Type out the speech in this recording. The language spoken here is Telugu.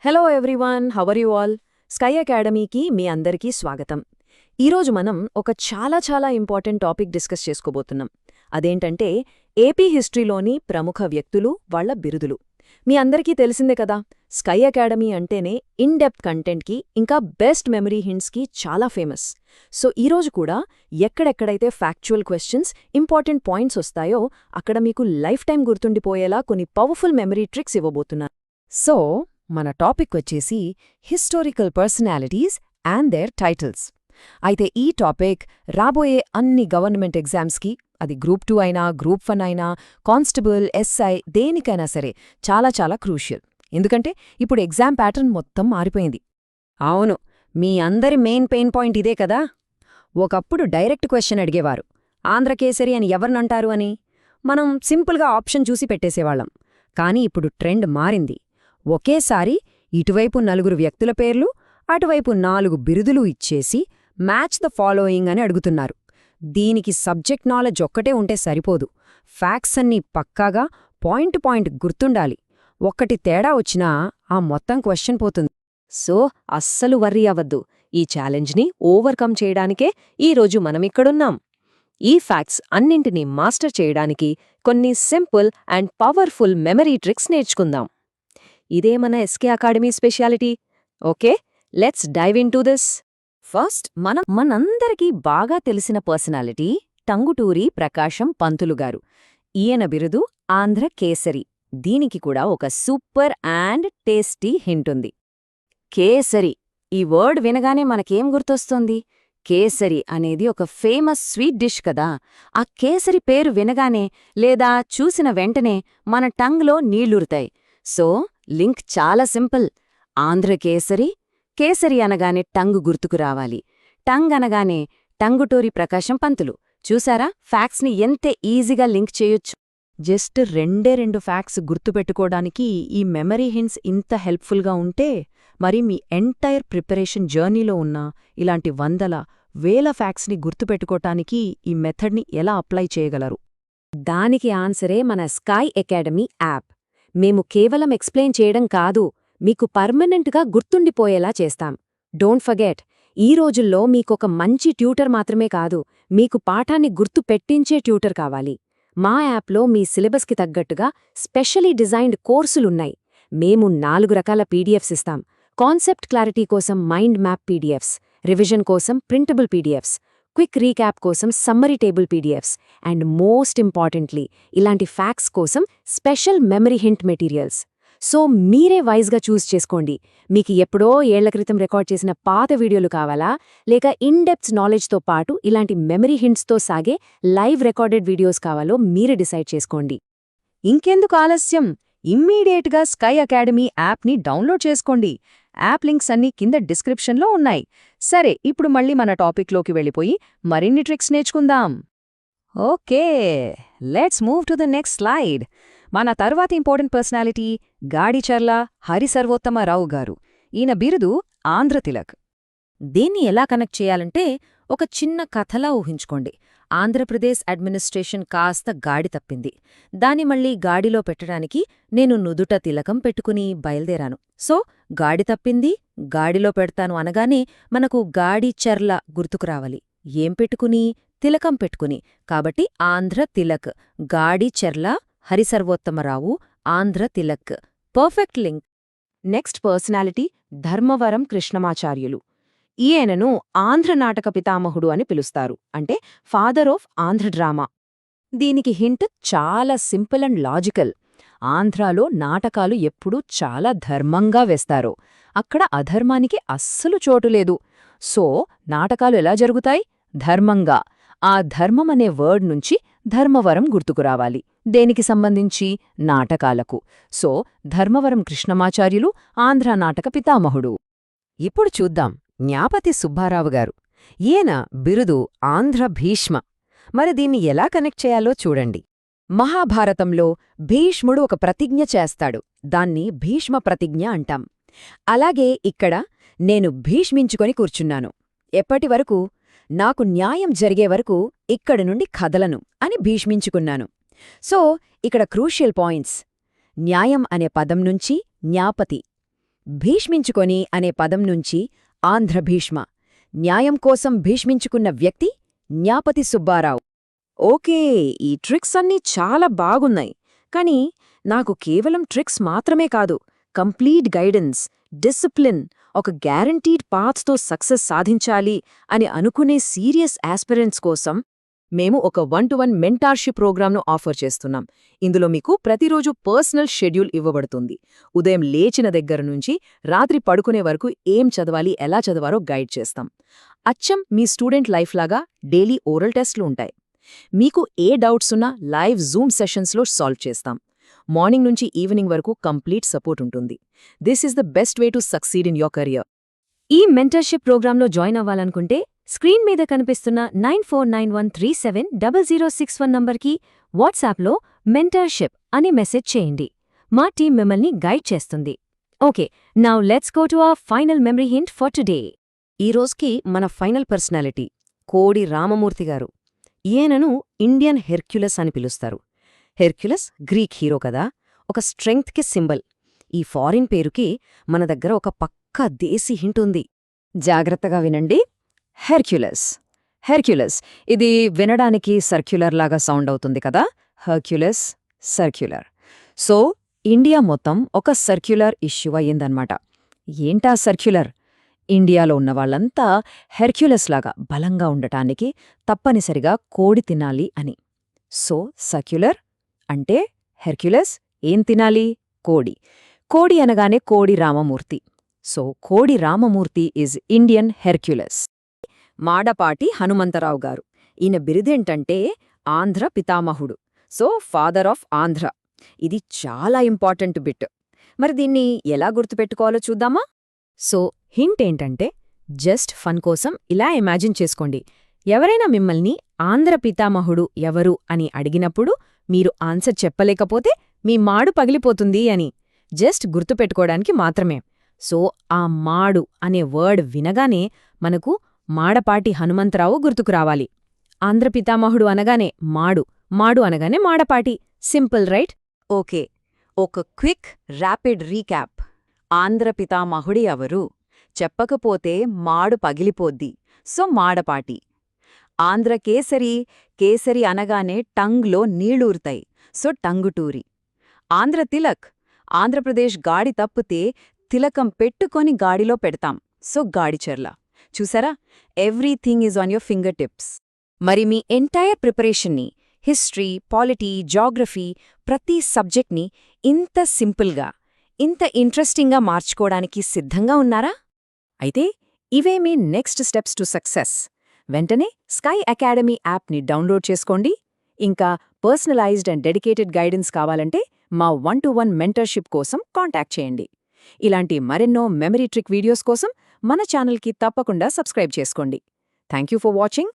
Hello everyone, how are you all? Sky అకాడమీకి మీ అందరికీ స్వాగతం. ఈరోజు మనం ఒక చాలా ఇంపార్టెంట్ టాపిక్ డిస్కస్ చేసుకోబోతున్నాం. అదేంటంటే ఏపీ హిస్టరీలోని ప్రముఖ వ్యక్తులు, వాళ్ల బిరుదులు. మీ అందరికీ తెలిసిందే కదా, స్కై అకాడమీ అంటేనే ఇన్ డెప్త్ కంటెంట్కి ఇంకా బెస్ట్ మెమరీ హింట్స్కి చాలా ఫేమస్. సో ఈరోజు కూడా ఎక్కడెక్కడైతే ఫ్యాక్చువల్ క్వశ్చన్స్, ఇంపార్టెంట్ పాయింట్స్ వస్తాయో అక్కడ మీకు లైఫ్ టైం గుర్తుండిపోయేలా కొన్ని పవర్ఫుల్ మెమరీ ట్రిక్స్ ఇవ్వబోతున్నాను. సో మన టాపిక్ వచ్చేసి historical personalities and their titles. అయితే ఈ టాపిక్ రాబోయే అన్ని గవర్నమెంట్ ఎగ్జామ్స్కి, అది గ్రూప్ 2 అయినా, గ్రూప్ 1 అయినా, కానిస్టేబుల్, ఎస్ఐ దేనికైనా సరే చాలా క్రూషియల్. ఎందుకంటే ఇప్పుడు ఎగ్జామ్ ప్యాటర్న్ మొత్తం మారిపోయింది. అవును, మీ అందరి మెయిన్ పెయిన్ పాయింట్ ఇదే కదా. ఒకప్పుడు డైరెక్ట్ క్వశ్చన్ అడిగేవారు, ఆంధ్రకేసరి అని ఎవరినంటారు అని. మనం సింపుల్గా ఆప్షన్ చూసి పెట్టేసేవాళ్లం. కానీ ఇప్పుడు ట్రెండ్ మారింది. ఒకేసారి ఇటువైపు 4 వ్యక్తుల పేర్లు, అటువైపు 4 బిరుదులు ఇచ్చేసి మ్యాచ్ ద ఫాలోయింగ్ అని అడుగుతున్నారు. దీనికి సబ్జెక్ట్ నాలెడ్జ్ ఒక్కటే ఉంటే సరిపోదు. ఫ్యాక్ట్స్ అన్నీ పక్కాగా పాయింట్ గుర్తుండాలి. ఒక్కటి తేడా వచ్చినా ఆ మొత్తం క్వశ్చన్ పోతుంది. సో అస్సలు వర్రీ అవ్వద్దు. ఈ ఛాలెంజ్ని ఓవర్కమ్ చేయడానికే ఈరోజు మనమిక్కడున్నాం. ఈ ఫ్యాక్ట్స్ అన్నింటినీ మాస్టర్ చేయడానికి కొన్ని simple and powerful memory tricks నేర్చుకుందాం. ఇదే మన SK academy speciality. Okay, let's dive into this. First మనందరికీ బాగా తెలిసిన పర్సనాలిటీ టంగుటూరి ప్రకాశం పంతులుగారు. ఈయన బిరుదు ఆంధ్ర కేసరి. దీనికి కూడా ఒక సూపర్ అండ్ టేస్టీ హింట్ ఉంది. కేసరి, ఈ వర్డ్ వినగానే మనకేం గుర్తొస్తుంది? కేసరి అనేది ఒక ఫేమస్ స్వీట్ డిష్ కదా. ఆ కేసరి పేరు వినగానే లేదా చూసిన వెంటనే మన టంగ్లో నీళ్లురుతాయి. సో లింక్ చాలా సింపుల్. ఆంధ్ర కేసరి, కేసరి అనగానే టంగు గుర్తుకు రావాలి. టంగ్ అనగానే టంగుటూరి ప్రకాశం పంతులు. చూసారా, ఫ్యాక్ట్స్ని ఎంత ఈజీగా లింక్ చేయొచ్చు. జస్ట్ 2 ఫ్యాక్ట్స్ గుర్తుపెట్టుకోవడానికి ఈ మెమరీ హింట్స్ ఇంత హెల్ప్ఫుల్గా ఉంటే, మరి మీ ఎంటైర్ ప్రిపరేషన్ జర్నీలో ఉన్న ఇలాంటి వేల ఫ్యాక్ట్స్ని గుర్తుపెట్టుకోటానికి ఈ మెథడ్ని ఎలా అప్లై చేయగలరు? దానికి ఆన్సరే మన స్కై అకాడమీ యాప్. మేము కేవలం ఎక్స్ప్లెయిన్ చేయడం కాదు, మీకు పర్మనెంట్గా గుర్తుండిపోయేలా చేస్తాం. డోంట్ ఫర్గెట్, ఈ రోజుల్లో మీకొక మంచి ట్యూటర్ మాత్రమే కాదు, మీకు పాఠాన్ని గుర్తు పెట్టించే ట్యూటర్ కావాలి. మా యాప్లో మీ సిలబస్కి తగ్గట్టుగా స్పెషలీ డిజైన్డ్ కోర్సులున్నాయి. మేము 4 రకాల పీడిఎఫ్స్ ఇస్తాం. కాన్సెప్ట్ క్లారిటీ కోసం మైండ్ మ్యాప్ పీడిఎఫ్స్, రివిజన్ కోసం ప్రింటబుల్ పీడిఎఫ్స్, క్విక్ రీక్యాప్ కోసం summary table PDFs, and most importantly ఇలాంటి ఫ్యాక్ట్స్ కోసం special memory hint materials. So మీరే వైజ్గా చూస్ చేసుకోండి. మీకు ఎప్పుడో ఏళ్ల క్రితం రికార్డ్ చేసిన పాత వీడియోలు కావాలా, లేక ఇన్ డెప్త్ నాలెడ్జ్తో పాటు ఇలాంటి మెమరీ హింట్స్తో సాగే లైవ్ రికార్డెడ్ వీడియోస్ కావాలో మీరే డిసైడ్ చేసుకోండి. ఇంకెందుకు ఆలస్యం? ఇమ్మీడియట్గా స్కై అకాడమీ యాప్ని డౌన్లోడ్ చేసుకోండి. యాప్ లింక్స్ అన్నీ కింద డిస్క్రిప్షన్లో ఉన్నాయి. సరే, ఇప్పుడు మళ్ళీ మన టాపిక్లోకి వెళ్ళిపోయి మరిన్ని ట్రిక్స్ నేర్చుకుందాం. Okay, let's move to the next slide. మన తర్వాతి ఇంపార్టెంట్ పర్సనాలిటీ గాడిచర్ల హరిసర్వోత్తమరావు గారు. ఈయన బిరుదు ఆంధ్రతిలక్. దీన్ని ఎలా కనెక్ట్ చేయాలంటే ఒక చిన్న కథలా ఊహించుకోండి. ఆంధ్రప్రదేశ్ అడ్మినిస్ట్రేషన్ కాస్త గాడి తప్పింది. దాన్ని మళ్లీ గాడిలో పెట్టడానికి నేను నుదుట తిలకం పెట్టుకుని బయల్దేరాను. సో గాడి తప్పింది, గాడిలో పెడతాను అనగానే మనకు గాడిచర్ల గుర్తుకు రావాలి. ఏం పెట్టుకుని? తిలకం పెట్టుకుని. కాబట్టి Andhra Tilak, Gadicherla Harisarvottama Rao, Andhra Tilak. Perfect link. Next personality Dharmavaram Krishnamacharyulu. ఈయనను ఆంధ్ర నాటక పితామహుడు అని పిలుస్తారు, అంటే ఫాదర్ ఆఫ్ ఆంధ్ర డ్రామా. దీనికి హింట్ చాలా సింపుల్ అండ్ లాజికల్. ఆంధ్రాలో నాటకాలు ఎప్పుడూ చాలా ధర్మంగా వేస్తారు. అక్కడ అధర్మానికి అస్సలు చోటులేదు. సో నాటకాలు ఎలా జరుగుతాయి? ధర్మంగా. ఆ ధర్మం అనే వర్డ్ నుంచి ధర్మవరం గుర్తుకురావాలి. దేనికి సంబంధించి? నాటకాలకు. సో ధర్మవరం కృష్ణమాచార్యులు ఆంధ్ర నాటక పితామహుడు. ఇప్పుడు చూద్దాం జ్ఞాపతి సుబ్బారావు గారు. ఈయన బిరుదు ఆంధ్ర భీష్మ. మరి దీన్ని ఎలా కనెక్ట్ చేయాలో చూడండి. మహాభారతంలో భీష్ముడు ఒక ప్రతిజ్ఞ చేస్తాడు. దాన్ని భీష్మ ప్రతిజ్ఞ అంటాం. అలాగే ఇక్కడ నేను భీష్మించుకొని కూర్చున్నాను. ఎప్పటివరకు? నాకు న్యాయం జరిగే వరకు ఇక్కడి నుండి కదలను అని భీష్మించుకున్నాను. సో ఇక్కడ క్రూషియల్ పాయింట్స్. న్యాయం అనే పదం నుంచి జ్ఞాపతి. భీష్మించుకొని అనే పదం నుంచి ఆంధ్ర భీష్మ. న్యాయం కోసం భీష్మించుకున్న వ్యక్తి జ్ఞాపతి సుబ్బారావు. ఓకే, ఈ ట్రిక్స్ అన్నీ చాలా బాగున్నాయి. కానీ నాకు కేవలం ట్రిక్స్ మాత్రమే కాదు, కంప్లీట్ గైడెన్స్, డిసిప్లిన్, ఒక గ్యారంటీడ్ పాత్తో సక్సెస్ సాధించాలి అని అనుకునే సీరియస్ ఆస్పిరెంట్స్ కోసం మేము ఒక 1-to-1 మెంటార్షిప్ ప్రోగ్రామ్ను ఆఫర్ చేస్తున్నాం. ఇందులో మీకు ప్రతిరోజు పర్సనల్ షెడ్యూల్ ఇవ్వబడుతుంది. ఉదయం లేచిన దగ్గర నుంచి రాత్రి పడుకునే వరకు ఏం చదవాలి, ఎలా చదవారో గైడ్ చేస్తాం. అచ్చం మీ స్టూడెంట్ లైఫ్ లాగా డైలీ ఓరల్ టెస్ట్లు ఉంటాయి. మీకు ఏ డౌట్స్ ఉన్నా లైవ్ జూమ్ సెషన్స్లో సాల్వ్ చేస్తాం. మార్నింగ్ నుంచి ఈవినింగ్ వరకు కంప్లీట్ సపోర్ట్ ఉంటుంది. This is the best way to succeed in your career. ఈ మెంటర్షిప్ ప్రోగ్రాంలో జాయిన్ అవ్వాలనుకుంటే స్క్రీన్ మీద కనిపిస్తున్న 9491370061 నంబర్కి వాట్సాప్లో మెంటర్షిప్ అని మెసేజ్ చేయండి. మా టీం మిమ్మల్ని గైడ్ చేస్తుంది. Okay, now let's go to our final memory hint for today. ఈ రోజుకి మన ఫైనల్ పర్సనాలిటీ కోడి రామమూర్తి గారు. ఈయనను ఇండియన్ హెర్క్యులస్ అని పిలుస్తారు. హెర్క్యులస్ గ్రీక్ హీరో కదా, ఒక స్ట్రెంగ్త్కి సింబల్. ఈ ఫారిన్ పేరుకి మన దగ్గర ఒక పక్కా దేశీ హింట్ ఉంది. జాగ్రత్తగా వినండి. హెర్క్యులస్. హెర్క్యులస్ ఇది వినడానికి సర్క్యులర్ లాగా సౌండ్ అవుతుంది కదా. Hercules, circular. సో ఇండియా మొత్తం ఒక సర్క్యులర్ ఇష్యూ అయ్యిందన్నమాట. ఏంటా సర్క్యులర్? ఇండియాలో ఉన్నవాళ్లంతా హెర్క్యులస్ లాగా బలంగా ఉండటానికి తప్పనిసరిగా కోడి తినాలి అని. సో సర్క్యులర్ అంటే హెర్క్యులస్ ఏం తినాలి? కోడి. కోడి అనగానే కోడి Ramamurthy. So Kodi Ramamurthy is Indian Hercules. Madapati Hanumantharao garu. ఈయన బిరుదేంటంటే ఆంధ్ర పితామహుడు. So father of Andhra. ఇది చాలా ఇంపార్టెంట్ బిట్. మరి దీన్ని ఎలా గుర్తుపెట్టుకోవాలో చూద్దామా? సో హింట్ ఏంటంటే జస్ట్ ఫన్ కోసం ఇలా ఇమాజిన్ చేసుకోండి. ఎవరైనా మిమ్మల్ని ఆంధ్ర పితామహుడు ఎవరు అని అడిగినప్పుడు మీరు ఆన్సర్ చెప్పలేకపోతే మీ మాడు పగిలిపోతుంది అని. జస్ట్ గుర్తుపెట్టుకోవడానికి మాత్రమే. సో ఆ మాడు అనే వర్డ్ వినగానే మనకు మాడపాటి హనుమంతరావు గుర్తుకు రావాలి. ఆంధ్ర పితామహుడు అనగానే మాడు, మాడు అనగానే మాడపాటి. Simple right? ఓకే, ఒక క్విక్ ర్యాపిడ్ రీక్యాప్. ఆంధ్ర పితామహుడి ఎవరు? చెప్పకపోతే మాడు పగిలిపోద్ది. సో మాడపాటి. ఆంధ్ర కేసరి, కేసరి అనగానే టంగ్లో నీళ్లూరుతాయి. సో టంగుటూరి. ఆంధ్ర తిలక్, ఆంధ్రప్రదేశ్ గాడి తప్పితే తిలకం పెట్టుకొని గాడిలో పెడతాం. సో గాడిచెర్ల. చూసారా? Everything is on your finger tips. మరి మీ ఎంటైర్ ప్రిపరేషన్ని, హిస్టరీ, పాలిటీ, జాగ్రఫీ, ప్రతి సబ్జెక్ట్ని ఇంత సింపుల్గా, ఇంత ఇంట్రెస్టింగ్గా మార్చుకోవడానికి సిద్ధంగా ఉన్నారా? అయితే ఇవే మీ నెక్స్ట్ స్టెప్స్ టు సక్సెస్. వెంటనే స్కై అకాడమీ యాప్ని డౌన్లోడ్ చేసుకోండి. ఇంకా పర్సనలైజ్డ్ అండ్ డెడికేటెడ్ గైడెన్స్ కావాలంటే మా 1-to-1 మెంటర్షిప్ కోసం కాంటాక్ట్ చేయండి. ఇలాంటి మరెన్నో మెమరీ ట్రిక్ వీడియోస్ కోసం మన ఛానల్కి తప్పకుండా సబ్స్క్రైబ్ చేసుకోండి. Thank you for watching.